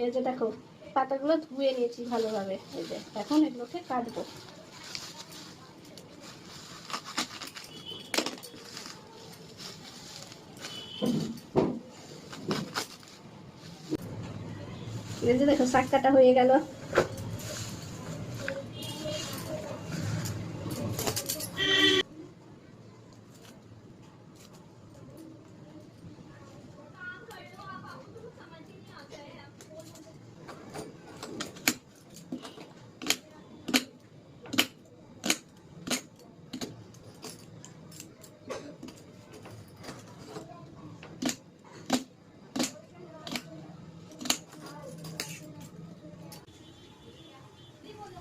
এই যে দেখো পাতাগুলো ধুয়ে নিয়েছি ভালোভাবে। এই যে এখন এগুলোকে কাটবো। এই যে দেখো শাক কাটা হয়ে গেল।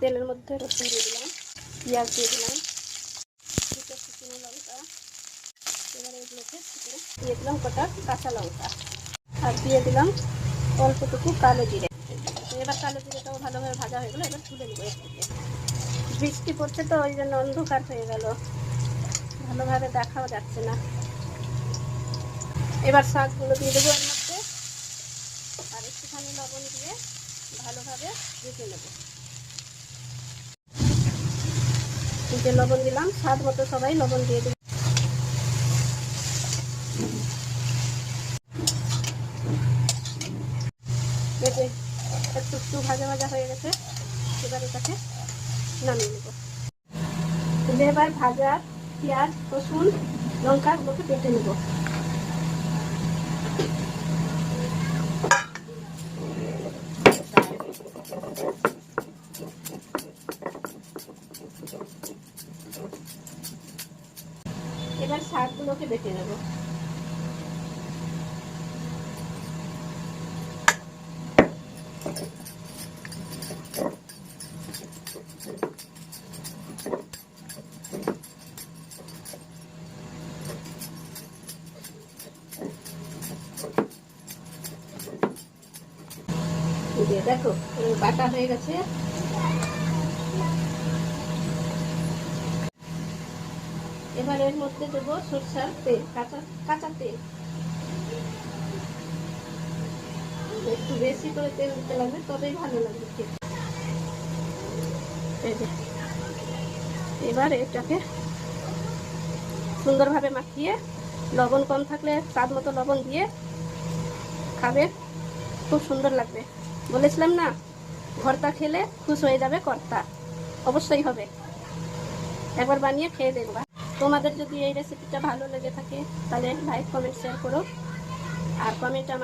তেলের মধ্যে রসুন দিয়ে দিলাম, পেঁয়াজ দিয়ে দিলাম, দুটো শুকনো লঙ্কা, এবারে এগুলোকে দিয়ে দিলাম কটা কাঁচা লঙ্কা, আর দিয়ে দিলাম অল্পটুকু কালো জিরে। এবার কালো জিরেটাও ভালোভাবে ভাজা হয়ে গেলো, এবার তুলে নেবো এর থেকে। বৃষ্টি পড়ছে তো ওই জন্য অন্ধকার হয়ে গেল, ভালোভাবে দেখাও যাচ্ছে না। এবার শাকগুলো দিয়ে দেবো এর মধ্যে, আর একটুখানি লবণ দিয়ে ভালোভাবে ভেজে নেবো। যে লবণ দিলাম স্বাদ মতো, সবাই লবণ দিয়ে দিলাম। একটু একটু ভাজা ভাজা হয়ে গেছে, এবার এটাকে নামিয়ে নেব। এবার ভাজা পেঁয়াজ রসুন লঙ্কাগুলোকে বেটে নেব। এবার শাকগুলোকে বেটে নেব। দেখো বাটা হয়ে গেছে। এবার এর মধ্যে দেবো সরষের তেল, কাঁচা তেল। একটু বেশি করে তেল দিতে লাগবে, তবেই ভালো লাগবে খেতে। এবার এটাকে সুন্দরভাবে মাখিয়ে, লবণ কম থাকলে স্বাদ মতো লবণ দিয়ে খাবে, খুব সুন্দর লাগবে। বলেছিলাম না, ভর্তা খেলে খুশ হয়ে যাবে কর্তা। অবশ্যই হবে, একবার বানিয়ে খেয়ে দেখবা। তোমাদের যদি এই রেসিপিটা ভালো লেগে থাকে তাহলে লাইক কমেন্ট শেয়ার করো, আর কমেন্ট আমার